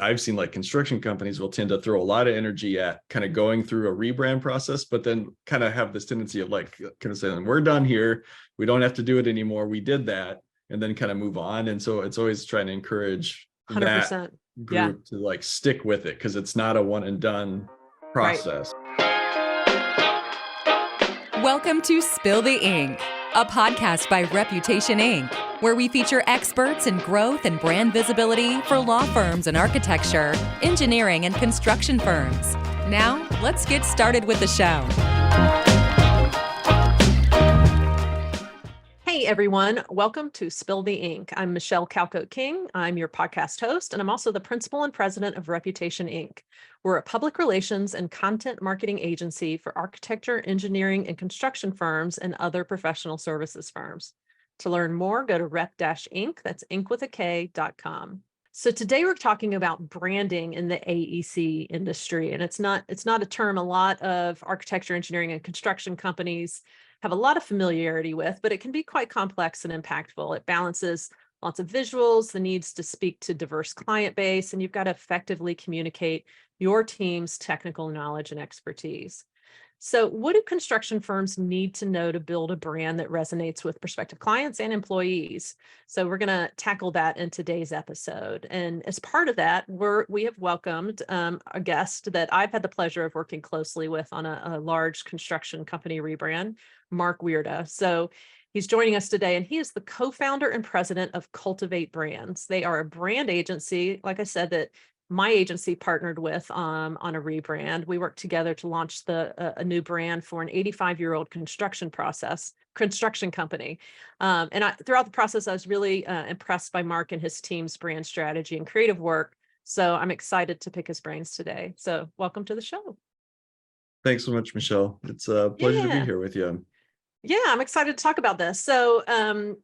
I've seen like construction companies will tend to throw a lot of energy at kind of going through a rebrand process, but then kind of have this tendency of like kind of saying, we're done here. We don't have to do it anymore. We did that, and then kind of move on. And so it's always trying to encourage 100%. that group to like stick with it, because it's not a one and done process. Welcome to Spill the Ink, a podcast by Reputation Inc., where we feature experts in growth and brand visibility for law firms and architecture, engineering, and construction firms. Now, let's get started with the show. Hey everyone, welcome to Spill the Ink. I'm Michelle Calcote-King. I'm your podcast host, and I'm also the principal and president of Reputation Inc. We're a public relations and content marketing agency for architecture, engineering, and construction firms and other professional services firms. To learn more, go to rep-inc, that's inc.com. So today we're talking about branding in the AEC industry, and it's not a term a lot of architecture, engineering, and construction companies have a lot of familiarity with, but it can be quite complex and impactful. It balances lots of visuals, the needs to speak to diverse client base, and you've got to effectively communicate your team's technical knowledge and expertise. So what do construction firms need to know to build a brand that resonates with prospective clients and employees? So we're going to tackle that in today's episode. And as part of that, we have welcomed a guest that I've had the pleasure of working closely with on a large construction company rebrand, Mark Wierda. So he's joining us today, and he is the co-founder and president of Cultivate Brands. They are a brand agency, like I said, that my agency partnered with on a rebrand. We worked together to launch a new brand for an 85-year-old construction company. Throughout the process, I was really impressed by Mark and his team's brand strategy and creative work. So I'm excited to pick his brains today. So welcome to the show. Thanks so much, Michelle. It's a pleasure to be here with you. Yeah, I'm excited to talk about this. So,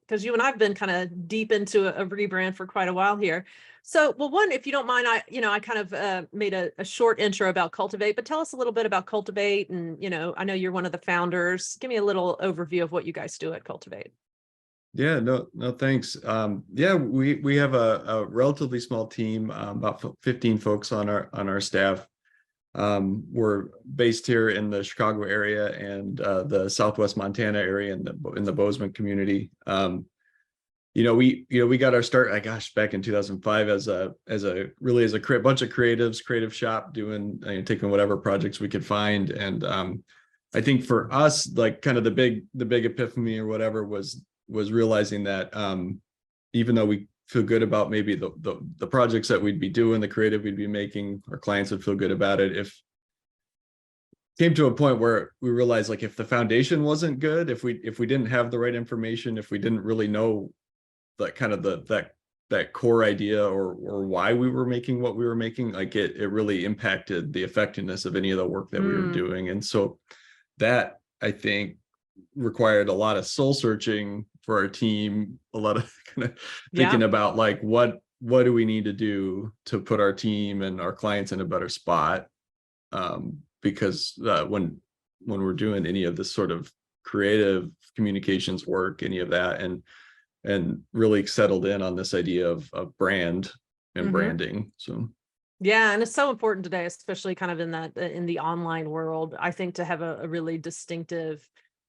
because you and I've been kind of deep into a rebrand for quite a while here. So, well, one, if you don't mind, I kind of made a short intro about Cultivate, but tell us a little bit about Cultivate. And, I know you're one of the founders. Give me a little overview of what you guys do at Cultivate. Yeah, no, thanks. Yeah, we have a relatively small team, about 15 folks on our staff. We're based here in the Chicago area and the Southwest Montana area in the Bozeman community. We got our start, back in 2005 as a bunch of creative shop taking whatever projects we could find. And I think for us, like kind of the big epiphany or whatever was realizing that even though we feel good about maybe the projects that we'd be doing, the creative we'd be making, our clients would feel good about it. If came to a point where we realized, like, if the foundation wasn't good, if we didn't have the right information, if we didn't really know that kind of that core idea or why we were making what we were making, like it really impacted the effectiveness of any of the work that we were doing. And so that, I think, required a lot of soul searching for our team, a lot of kind of thinking about like what do we need to do to put our team and our clients in a better spot, because when we're doing any of this sort of creative communications work, any of that, and really settled in on this idea of brand and branding. So yeah, and it's so important today, especially kind of in the online world, I think, to have a really distinctive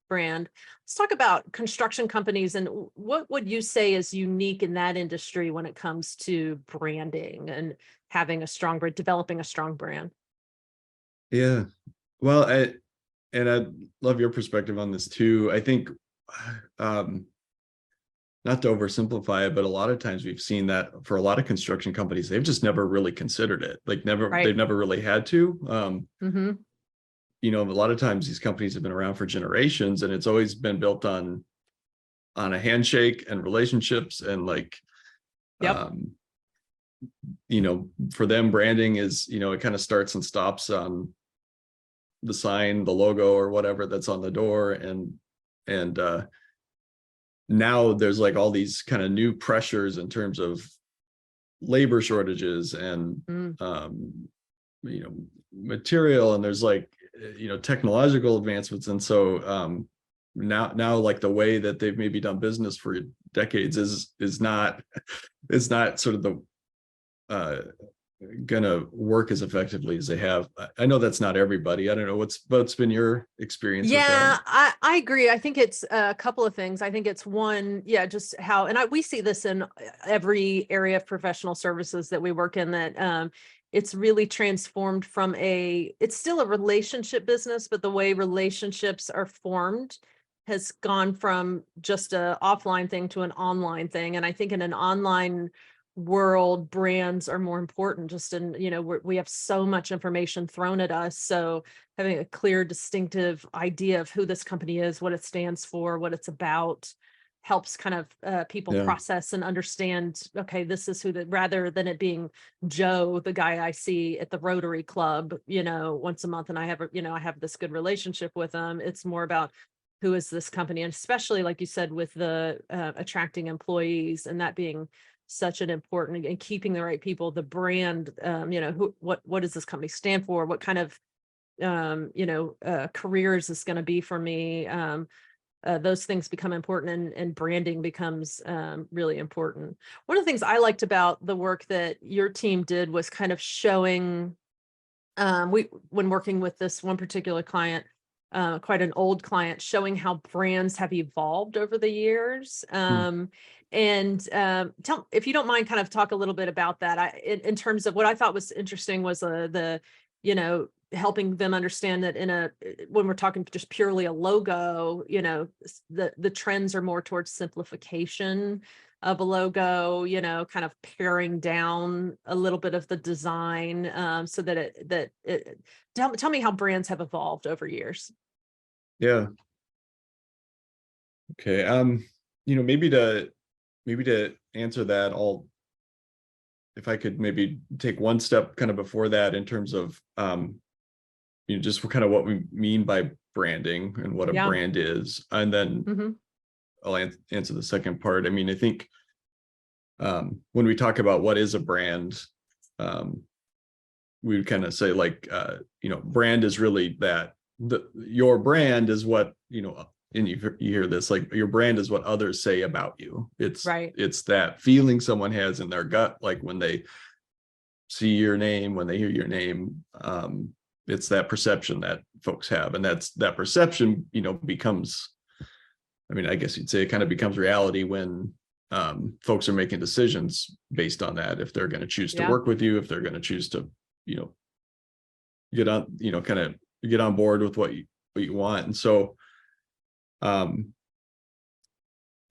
brand. Let's talk about construction companies, and what would you say is unique in that industry when it comes to branding and having a strong brand, developing a strong brand? Yeah, well, I love your perspective on this too. I think, not to oversimplify it, but a lot of times we've seen that for a lot of construction companies, they've just never really considered it. Like they've never really had to. A lot of times these companies have been around for generations, and it's always been built on a handshake and relationships, and like, for them, branding is, it kind of starts and stops on the sign, the logo, or whatever that's on the door. And now there's like all these kind of new pressures in terms of labor shortages and material, and there's like technological advancements. And so now like the way that they've maybe done business for decades is not sort of the gonna work as effectively as they have. I know that's not everybody. I don't know what's been your experience with Yeah, that. I agree. I think it's a couple of things. I think it's one, yeah, just how, and we see this in every area of professional services that we work in, that it's really transformed from it's still a relationship business, but the way relationships are formed has gone from just a offline thing to an online thing. And I think in an online world, brands are more important, just in, we have so much information thrown at us. So having a clear, distinctive idea of who this company is, what it stands for, what it's about, helps kind of people Yeah. process and understand, okay, this is who rather than it being Joe, the guy I see at the Rotary Club, once a month, and I have, I have this good relationship with them. It's more about who is this company, and especially like you said, with the attracting employees, and that being such an important, and keeping the right people, the brand, what does this company stand for? What kind of careers is going to be for me? Those things become important, and branding becomes really important. One of the things I liked about the work that your team did was kind of showing, when working with this one particular client, quite an old client, showing how brands have evolved over the years. Tell, if you don't mind, kind of talk a little bit about that. In terms of what I thought was interesting was the helping them understand that when we're talking just purely a logo, the trends are more towards simplification of a logo, kind of paring down a little bit of the design, so that tell me how brands have evolved over years. Yeah. Okay. Maybe to answer that, if I could maybe take one step kind of before that, in terms of just kind of what we mean by branding and what a Yeah. brand is, and then Mhm. I'll answer the second part. I mean, I think when we talk about what is a brand, we would kind of say, like, brand is really that your brand is what, and you hear this, like, your brand is what others say about you. Right. It's that feeling someone has in their gut, like when they see your name, when they hear your name. It's that perception that folks have, and that perception, becomes, I mean, I guess you'd say it kind of becomes reality when folks are making decisions based on that. If they're going to choose to Yeah. work with you, if they're going to choose to, get on, kind of get on board with what you want. And so,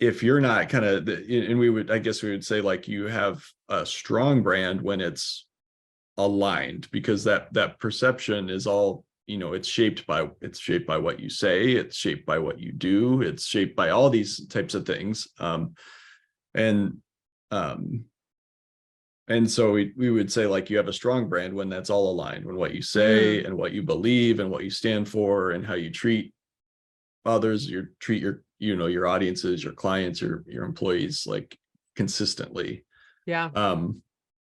if you're not kind of, and I guess we would say, like, you have a strong brand when it's aligned, because that perception is all, it's shaped by what you say, it's shaped by what you do, it's shaped by all these types of things. And so we would say, like, you have a strong brand when that's all aligned, when what you say and what you believe and what you stand for and how you treat others, treat your audiences, your clients, your employees, like, consistently. Yeah.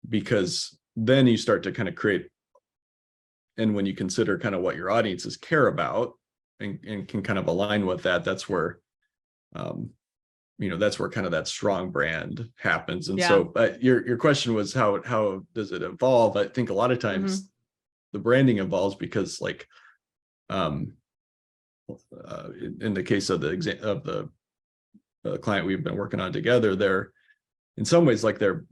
Because then you start to kind of create, and when you consider kind of what your audiences care about, and can kind of align with that, that's where that's where kind of that strong brand happens. And Yeah. so, your question was, how does it evolve? I think a lot of times the branding evolves because, like, in the case of the client we've been working on together, they're in some ways, like, their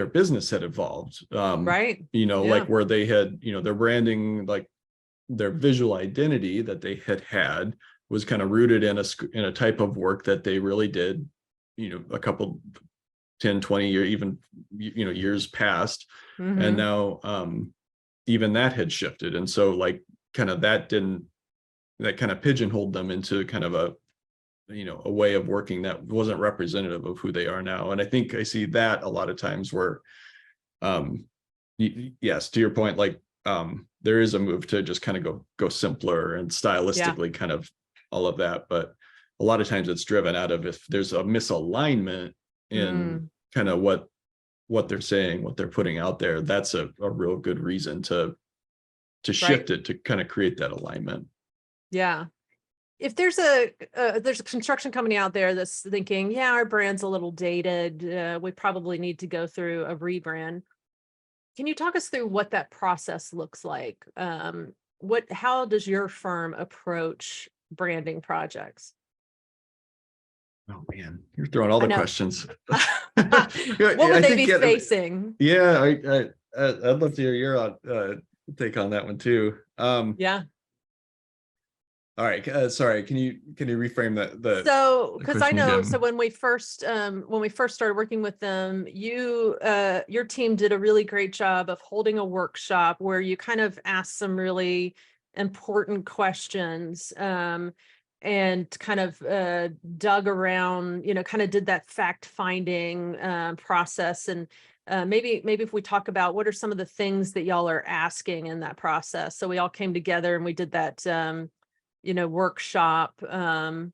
business had evolved, Right. like, where they had, their branding, like, their visual identity that they had was kind of rooted in a type of work that they really did, a couple 10, 20 year, even, years past. And now, even that had shifted. And so, like, kind of that kind of pigeonholed them into kind of a way of working that wasn't representative of who they are now. And I think I see that a lot of times where, yes, to your point, like, there is a move to just kind of go simpler and stylistically, kind of all of that. But a lot of times it's driven out of, if there's a misalignment in kind of what they're saying, what they're putting out there, that's a real good reason to shift it, to kind of create that alignment. Yeah. If there's a construction company out there that's thinking, yeah, our brand's a little dated, we probably need to go through a rebrand, Can you talk us through what that process looks like? How does your firm approach branding projects? Oh man, you're throwing all I the know. questions. What would they be facing? Yeah, I'd love to hear your take on that one too. Yeah. All right, sorry, can you reframe So, the because I question know, again? so when we first started working with them, your team did a really great job of holding a workshop where you kind of asked some really important questions, and kind of dug around, kind of did that fact finding process. And maybe if we talk about what are some of the things that y'all are asking in that process. So we all came together and we did that workshop, and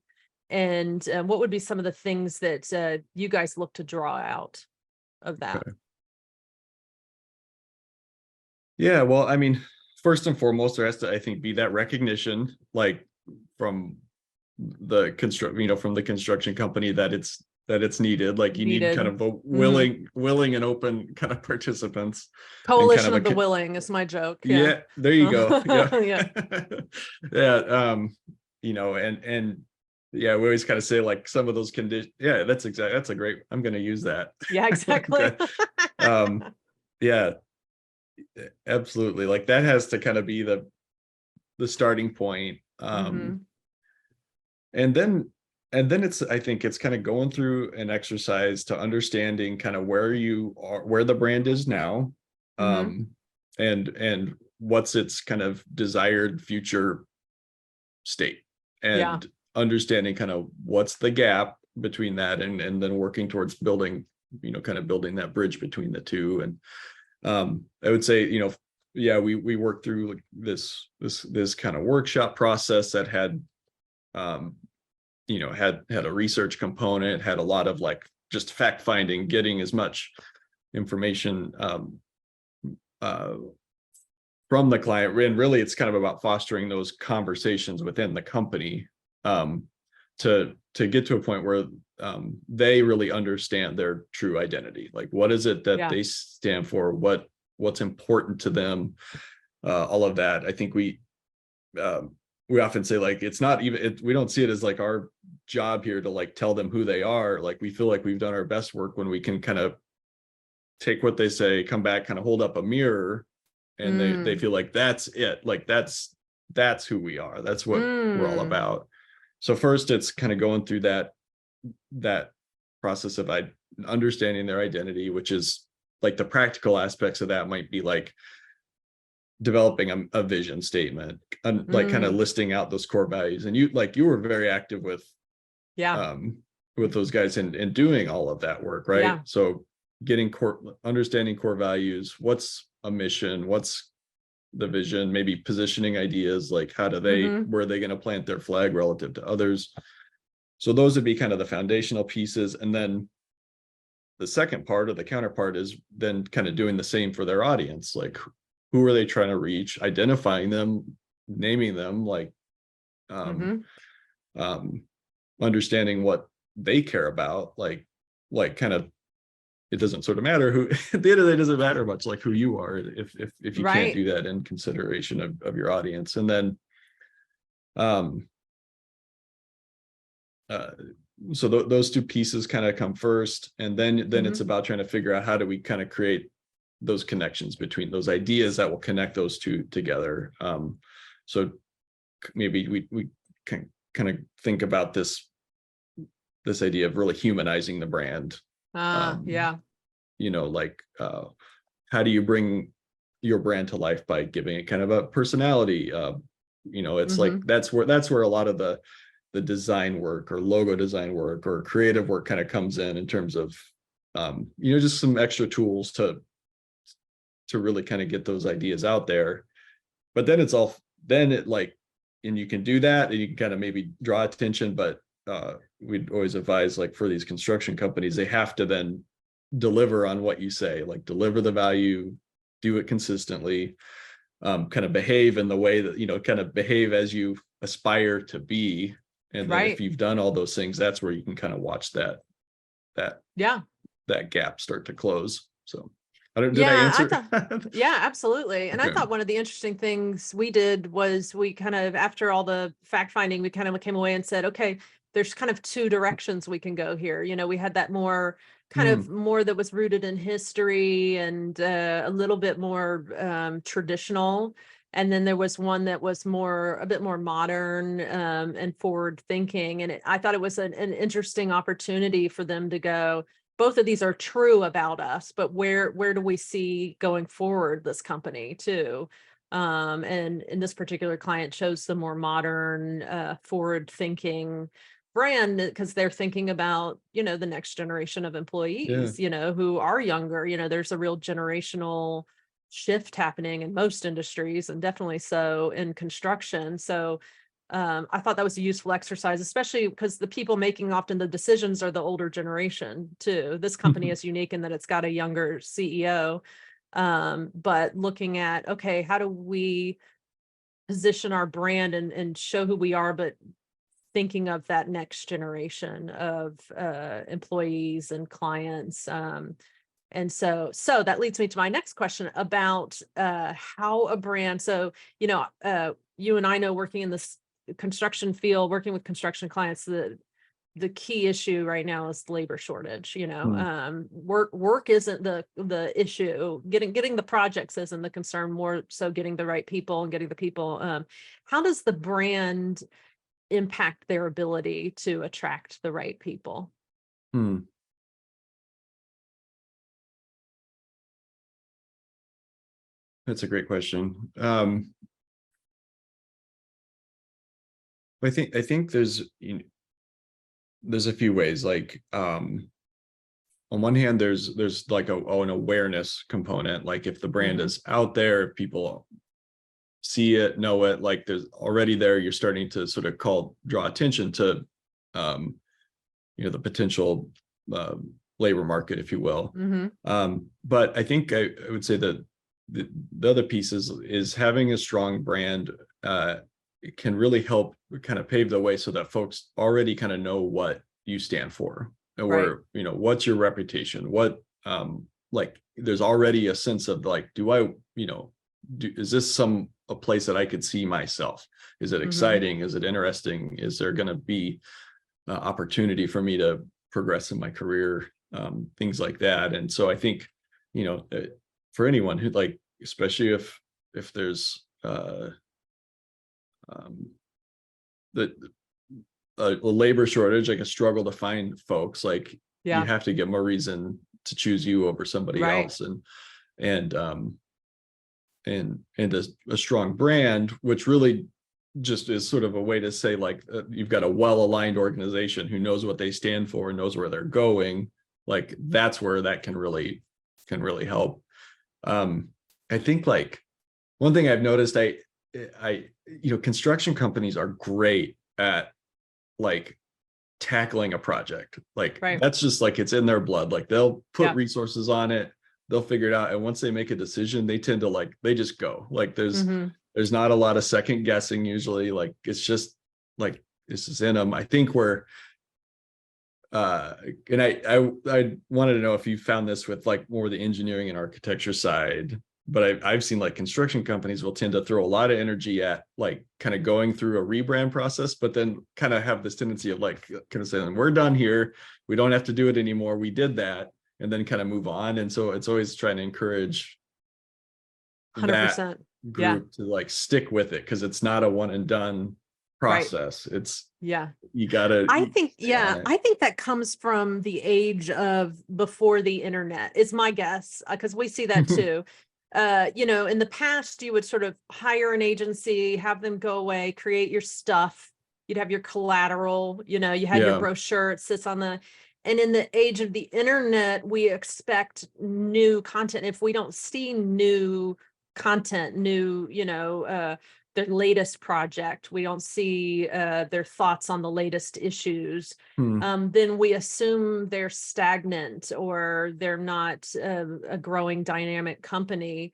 what would be some of the things that you guys look to draw out of that? Okay. Yeah, well, I mean, first and foremost, there has to, I think, be that recognition, like from the from the construction company that it's needed. Like you need kind Needed. of a willing and open kind of participants and kind Coalition of of the willing is my joke. yeah, there you go. Yeah. Yeah. Yeah. And yeah, we always kind of say like some of those conditions. Yeah, that's a great, I'm going to use that. Yeah, exactly. Okay. Yeah, absolutely. Like that has to kind of be the starting point. Mhm. And then it's, I think it's kind of going through an exercise to understanding kind of where you are, where the brand is now, Mhm. and what's its kind of desired future state, Yeah. and understanding kind of what's the gap between that, and then working towards building, kind of building that bridge between the two. And I would say, yeah, we worked through like this kind of workshop process that had had a research component, had a lot of like just fact finding, getting as much information uh, from the client. And really it's kind of about fostering those conversations within the company, to get to a point where they really understand their true identity. Like what is it that Yeah. they stand for, what's important to them, all of that. I think we often say like it's not even we don't see it as like our job here to like tell them who they are. Like we feel like we've done our best work when we can kind of take what they say, come back, kind of hold up a mirror, and they feel like that's it, like that's who we are, that's what we're all about. So first it's kind of going through that process of understanding their identity, which is like the practical aspects of that might be like developing a vision statement, and like kind of listing out those core values. And you were very active with Yeah. Those guys in doing all of that work, right? Yeah. So understanding core values, what's a mission, what's the vision, maybe positioning ideas, like how do they, where are they going to plant their flag relative to others. So those would be kind of the foundational pieces. And then the second part, or the counterpart, is then kind of doing the same for their audience. Like who are they trying to reach, identifying them, naming them, like understanding what they care about, like kind of, it doesn't sort of matter who at the end of the day, it doesn't matter much like who you are if you can't Right. do that in consideration of your audience. And then so those two pieces kind of come first, and then it's about trying to figure out how do we kind of create those connections between those ideas that will connect those two together. So maybe we can kind of think about this idea of really humanizing the brand. Yeah. Like how do you bring your brand to life by giving it kind of a personality? It's like that's where a lot of the design work or logo design work or creative work kind of comes in terms of just some extra tools to really kind of get those ideas out there. But then and you can do that and you can kind of maybe draw attention, but we'd always advise, like for these construction companies, they have to then deliver on what you say, like deliver the value, do it consistently, kind of behave in the way that, kind of behave as you aspire to be. And then if you've done all those things, that's where you can kind of watch that Yeah. gap start to close. So Did I Yeah, I answer? thought, yeah, absolutely. And I Okay. thought one of the interesting things we did was we kind of, after all the fact finding, we kind of came away and said, okay, there's kind of two directions we can go here. We had that more kind Hmm. of more that was rooted in history and a little bit more traditional. And then there was one that was a bit more modern and forward thinking. And I thought it was an interesting opportunity for them to go, both of these are true about us, but where do we see going forward this company too? And in this particular client chose the more modern, forward thinking brand because they're thinking about, the next generation of Yeah. employees, who are younger. There's a real generational shift happening in most industries and definitely so in construction. So I thought that was a useful exercise, especially because the people making often the decisions are the older generation too. This company is unique in that it's got a younger CEO. But looking at, okay, how do we position our brand and show who we are, but thinking of that next generation of employees and clients. And so that leads me to my next question about how a brand. So, you and I know working in this construction field, working with construction clients, the key issue right now is labor shortage. Hmm. Work isn't the issue. Getting the projects isn't the concern. More so, getting the right people and getting the people. How does the brand impact their ability to attract the right people? Hmm. That's a great question. I think there's a few ways. Like, on one hand, there's like an awareness component. Like if the brand Mhm. is out there, if people see it, know it, like there's already there, you're starting to sort of draw attention to, um, the potential labor market, if you will. Mhm. But I think I would say that the other piece is having a strong brand it can really help kind of pave the way so that folks already kind of know what you stand for, Right. or what's your reputation, what like there's already a sense of like, do I, is this a place that I could see myself? Is it Mhm. exciting? Is it interesting? Is there going to be opportunity for me to progress in my career, things like that? And so I think, for anyone who, like, especially if there's um, the a labor shortage, like a struggle to find folks, like you Yeah. have to give more reason to choose you over somebody Right. else. And and a strong brand, which really just is sort of a way to say, like, you've got a well-aligned organization who knows what they stand for and knows where they're going. Like that's where that can really help. I think, like, one thing I've noticed, I construction companies are great at, like, tackling a project. Like Right. that's just like it's in their blood. Like they'll put Yeah. resources on it, they'll figure it out, and once they make a decision, they tend to, like, they just go. Like Mhm. there's not a lot of second guessing usually. Like it's just like this is in them. I think where uh and I wanted to know if you found this with, like, more the engineering and architecture side, but I've seen, like, construction companies will tend to throw a lot of energy at, like, kind of going through a rebrand process, but then kind of have this tendency of, like, kind of saying, we're done here, we don't have to do it anymore, we did that, and then kind of move on. And so it's always trying to encourage that 100%. Yeah. group to, like, stick with it, because it's not a one and done Right. process. It's Yeah. you gotta I think, stay on yeah, it. I think that comes from the age of before the internet is my guess, because we see that too. In the past, you would sort of hire an agency, have them go away, create your stuff. You'd have your collateral, you had your Yeah. brochure, it sits on and in the age of the internet, we expect new content. If we don't see new content, their latest project, we don't see their thoughts on the latest issues, Hmm. then we assume they're stagnant or they're not a growing dynamic company.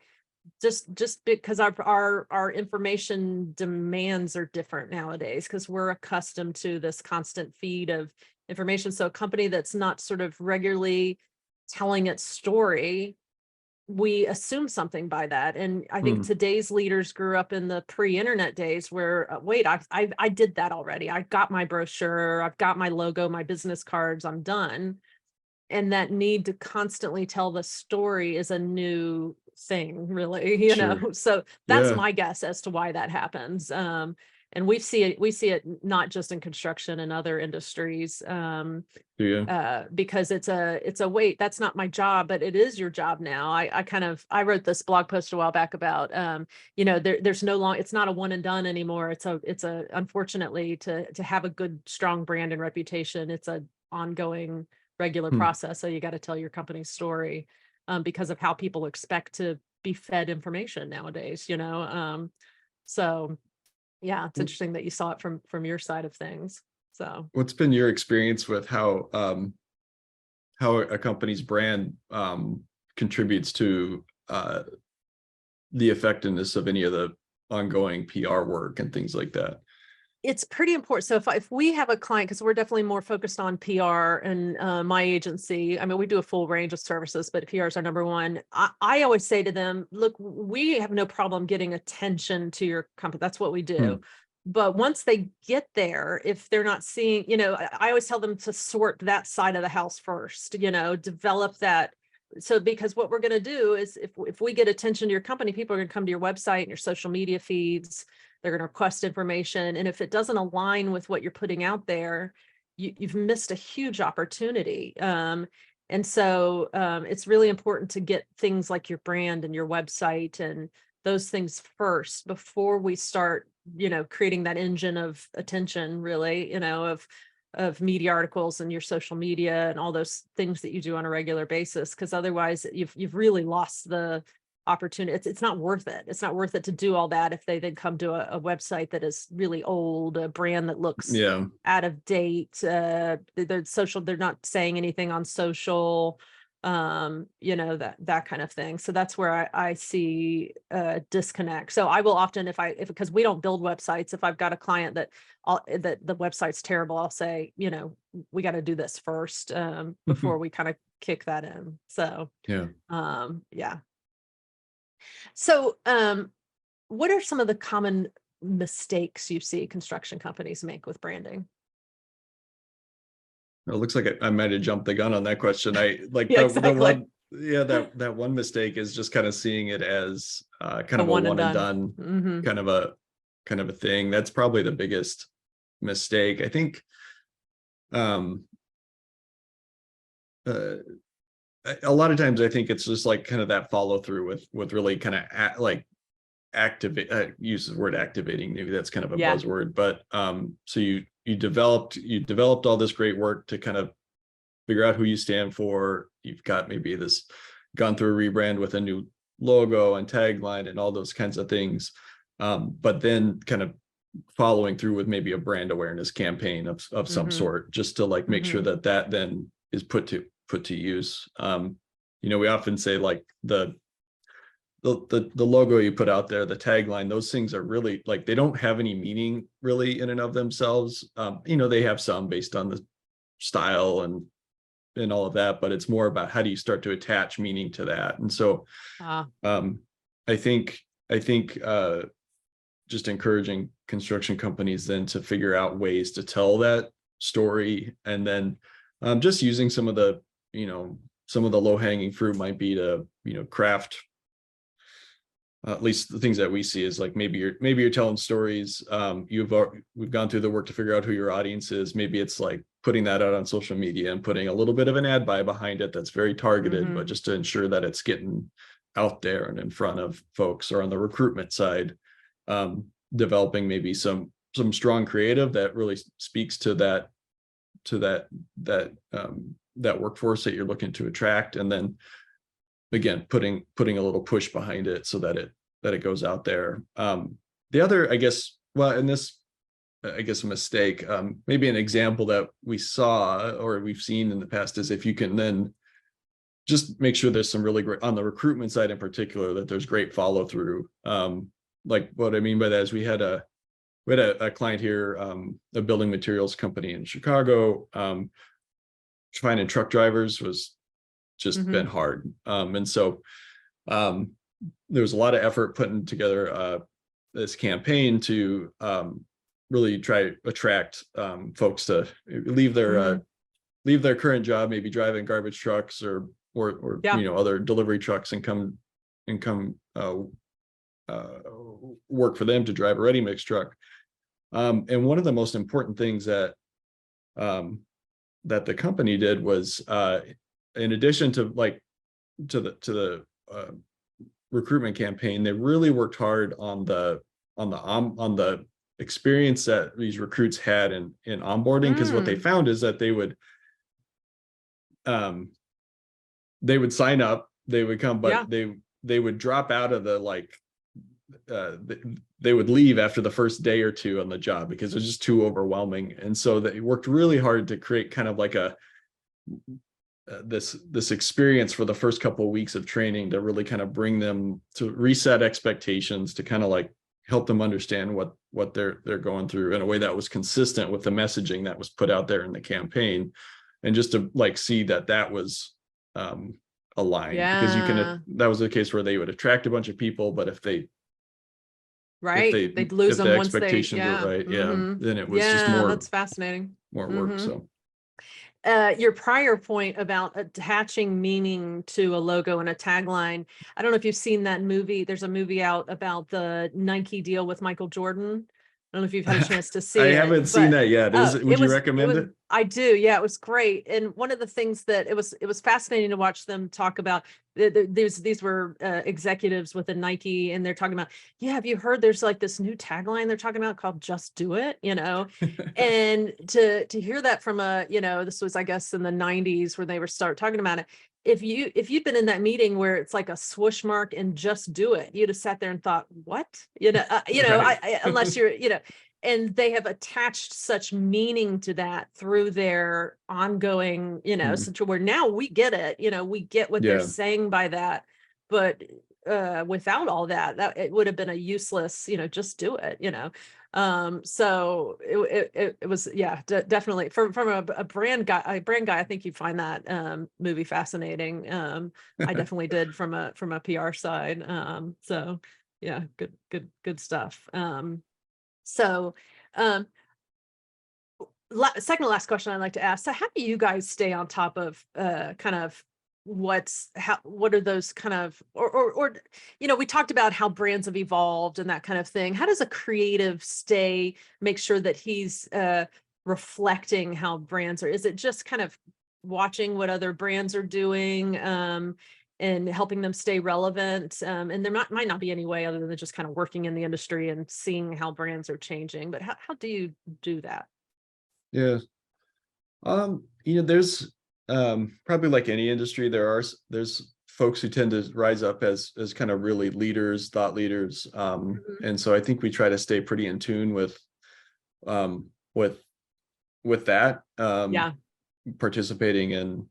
Just because our information demands are different nowadays, because we're accustomed to this constant feed of information. So a company that's not sort of regularly telling its story we assume something by that. And I think Hmm. today's leaders grew up in the pre-internet days where, wait, I did that already. I got my brochure, I've got my logo, my business cards, I'm done. And that need to constantly tell the story is a new thing, really, Sure. So that's Yeah. my guess as to why that happens. And we see it not just in construction and other industries. Yeah. Because it's a wait, that's not my job, but it is your job now. I wrote this blog post a while back about, there's no long, it's not a one and done anymore. It's a unfortunately to have a good, strong brand and reputation, it's a ongoing regular Hmm. process. So you got to tell your company's story, because of how people expect to be fed information nowadays, so yeah, it's interesting that you saw it from your side of things. So What's been your experience with how a company's brand contributes to the effectiveness of any of the ongoing PR work and things like that? it's pretty important. So if we have a client, because we're definitely more focused on PR and my agency, I mean, we do a full range of services, but PR is our number one. I always say to them, look, we have no problem getting attention to your company. That's what we do. Hmm. But once they get there, if they're not seeing, I always tell them to sort that side of the house first, develop that. So because what we're going to do is if we get attention to your company, people are going to come to your website and your social media feeds. They're going to request information. And if it doesn't align with what you're putting out there, you've missed a huge opportunity. And so it's really important to get things like your brand and your website and those things first before we start, creating that engine of attention, really, of media articles and your social media and all those things that you do on a regular basis. Because otherwise you've really lost the opportunity. It's not worth it. It's not worth it to do all that if they then come to a website that is really old, a brand that looks Yeah. out of date. They're not saying anything on social, that kind of thing. So that's where I see a disconnect. So I will often, because we don't build websites, if I've got a client that the website's terrible, I'll say, we got to do this first, before we kind of kick that in. So Yeah. yeah. So, what are some of the common mistakes you see construction companies make with branding? It looks like I might have jumped the gun on that question. I like Yeah, the exactly. one, yeah, that one mistake is just kind of seeing it as kind A of a one and one and done. done Hmm. kind of a thing. That's probably the biggest mistake. I think uh, a lot of times I think it's just like kind of that follow through with really kind of like activate use the word activating, maybe that's kind of a Yeah. buzzword, but so you developed all this great work to kind of figure out who you stand for. You've got maybe this gone through a rebrand with a new logo and tagline and all those kinds of things, but then kind of following through with maybe a brand awareness campaign of some Hmm. sort, just to like make sure Hmm. that then is put to use. We often say like the logo you put out there, the tagline, those things are really like, they don't have any meaning really in and of themselves. They have some based on the style and all of that, but it's more about how do you start to attach meaning to that. And so I think just encouraging construction companies then to figure out ways to tell that story, and then just using some of the low hanging fruit might be to craft, at least the things that we see is like maybe you're telling stories. We've gone through the work to figure out who your audience is. Maybe it's like putting that out on social media and putting a little bit of an ad buy behind it that's very targeted, but just to ensure that it's getting out there and in front of folks. Or on the recruitment side, developing maybe some strong creative that really speaks to that workforce that you're looking to attract, and then again putting a little push behind it so that it goes out there. The other, I guess, well, in this, I guess, a mistake, maybe an example that we saw or we've seen in the past is if you can then just make sure there's some really great on the recruitment side in particular, that there's great follow through. Like what I mean by that is we had a client here, a building materials company in Chicago. Finding truck drivers was just been hard. And so there was a lot of effort putting together this campaign to really try to attract folks to leave their current job, maybe driving garbage trucks or other delivery trucks, and come work for them to drive a ready mix truck. And one of the most important things that the company did was, in addition to the recruitment campaign, they really worked hard on the experience that these recruits had in onboarding, because what they found is that they would sign up, they would come, but they would drop out of they would leave after the first day or two on the job because it was just too overwhelming. And so they worked really hard to create kind of like this experience for the first couple of weeks of training, to really kind of bring them to reset expectations, to kind of like help them understand what they're going through in a way that was consistent with the messaging that was put out there in the campaign, and just to like see that was aligned. Because that was a case where they would attract a bunch of people, but if they'd lose them once expectations were right, then it was just more. That's fascinating. More work. So your prior point about attaching meaning to a logo and a tagline, I don't know if you've seen that movie. There's a movie out about the Nike deal with Michael Jordan. I don't know if you've had a chance to see I it. haven't seen that yet. Would you recommend it? I do. Yeah, it was great. And one of the things that it was fascinating to watch them talk about, these were executives within Nike, and they're talking about, have you heard there's like this new tagline they're talking about called "Just Do It," and to hear that from this was, I guess, in the 90s where they were talking about it. If you'd been in that meeting where it's like a swoosh mark and "Just Do It," you'd have sat there and thought, what, Right. unless you're, and they have attached such meaning to that through their ongoing, so where now we get it, we get what they're saying by that, but without all that it would have been a useless, just do it, so it was, definitely from a brand guy, I think you find that movie fascinating. I definitely did from a PR side. So yeah, good stuff. So second to last question I'd like to ask. So how do you guys stay on top of kind of what are those kind of, or we talked about how brands have evolved and that kind of thing. How does a creative make sure that he's reflecting how brands are? Is it just kind of watching what other brands are doing and helping them stay relevant? And there might not be any way other than just kind of working in the industry and seeing how brands are changing. But how do you do that? Yeah. There's probably like any industry, there's folks who tend to rise up as kind of really leaders, thought leaders. And so I think we try to stay pretty in tune with that, participating in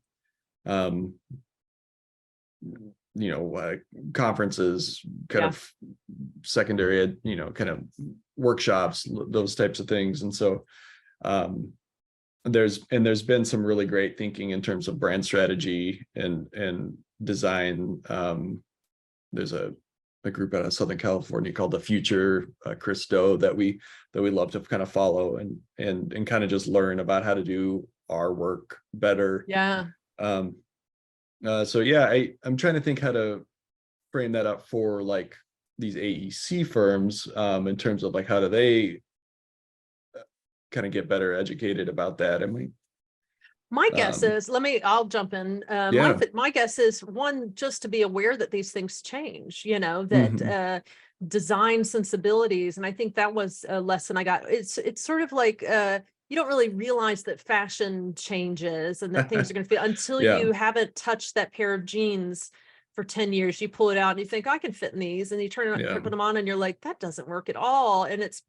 conferences, kind of secondary, kind of workshops, those types of things. And so there's been some really great thinking in terms of brand strategy and design. There's a group out of Southern California called The Future, Chris Do, that we love to kind of follow and kind of just learn about how to do our work better. So I'm trying to think how to frame that up for like these AEC firms, in terms of like how do they kind of get better educated about that. And my guess is, I'll jump in. My guess is, one, just to be aware that these things change, that design sensibilities. And I think that was a lesson I got. It's sort of like, you don't really realize that fashion changes and that things are going to feel until you haven't touched that pair of jeans for 10 years. You pull it out and you think, I can fit in these. And you put them on and you're like, that doesn't work at all. And it's,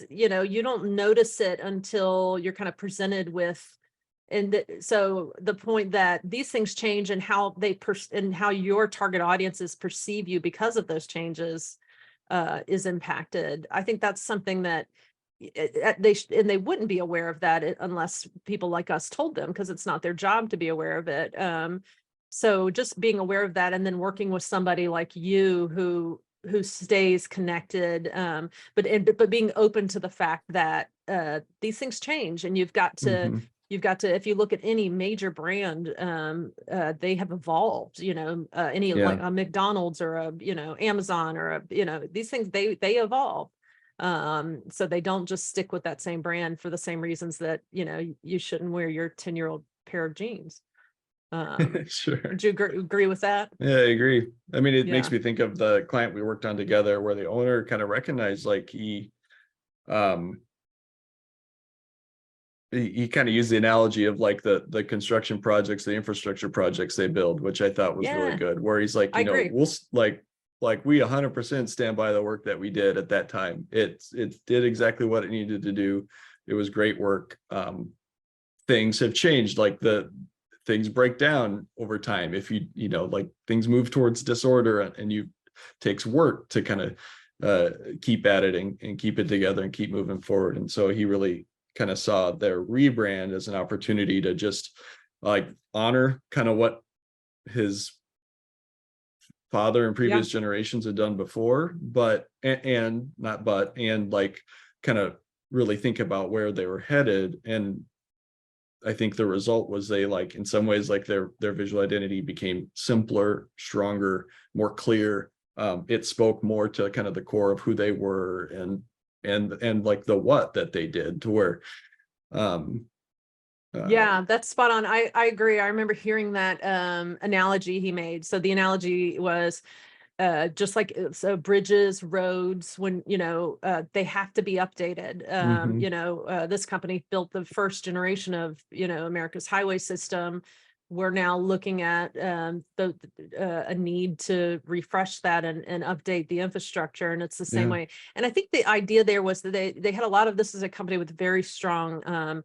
you don't notice it until you're kind of presented with. And so the point that these things change and how and how your target audiences perceive you because of those changes is impacted. I think that's something that they wouldn't be aware of that unless people like us told them, because it's not their job to be aware of it. So just being aware of that and then working with somebody like you who stays connected, but being open to the fact that these things change, and you've got to, if you look at any major brand, they have evolved, any like Yeah. a McDonald's or a, Amazon or a, these things, they evolve. So they don't just stick with that same brand for the same reasons that, you shouldn't wear your 10-year-old pair of jeans. Sure. Would you agree with that? Yeah, I agree. I mean, it makes Yeah. me think of the client we worked on together where the owner kind of recognized like um he kind of used the analogy of like the construction projects, the infrastructure projects they build, which I thought was really Yeah, good, where he's like, I agree. we'll like we 100% stand by the work that we did at that time. It did exactly what it needed to do. It was great work. Things have changed, like things break down over time. If like things move towards disorder, and takes work to kind of keep at it and keep it together and keep moving forward. And so he really kind of saw their rebrand as an opportunity to just like honor kind of what his father and previous generations had done before, and like kind of really think about where they were headed. And I think the result was they, like, in some ways, like their visual identity became simpler, stronger, more clear. It spoke more to kind of the core of who they were and like the what that they did, to where yeah, that's spot on. I agree. I remember hearing that analogy he made. So the analogy was just like so bridges, roads, when they have to be updated. This company built the first generation of America's highway system. We're now looking at a need to refresh that and update the infrastructure, and it's the same way. And I think the idea there was that they had a lot of, this is a company with very strong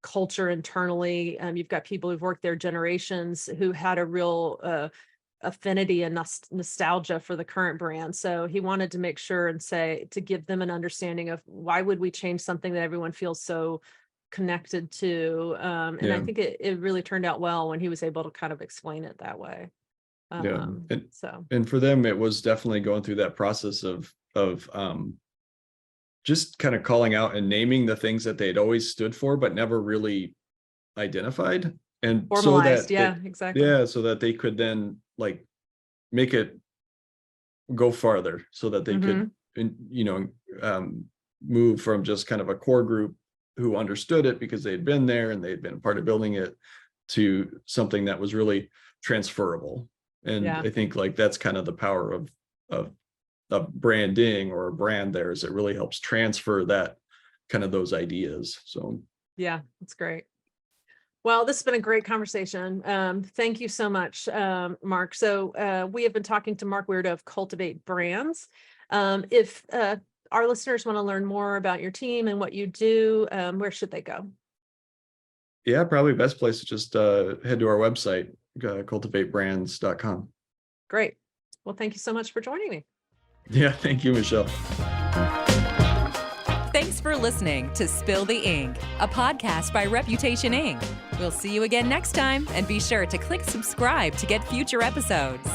culture internally. You've got people who've worked there generations who had a real affinity and nostalgia for the current brand. So he wanted to make sure and to give them an understanding of why would we change something that everyone feels so connected to. And I think it really turned out well when he was able to kind of explain it that way. And for them, it was definitely going through that process of just kind of calling out and naming the things that they'd always stood for, but never really identified. And formalized, so that exactly. so that they could then like make it go farther, so that they could move from just kind of a core group who understood it because they'd been there and they'd been a part of building it, to something that was really transferable. And I think like that's kind of the power of branding or a brand there, is it really helps transfer that kind of those ideas. So yeah, that's great. Well, this has been a great conversation. Thank you so much, Mark. So we have been talking to Mark Wierda of Cultivate Brands. If our listeners want to learn more about your team and what you do, where should they go? Yeah, probably best place is just head to our website, cultivatebrands.com. Great. Well, thank you so much for joining me. Yeah, thank you, Michelle. Thanks for listening to Spill the Ink, a podcast by Reputation Inc. We'll see you again next time, and be sure to click subscribe to get future episodes.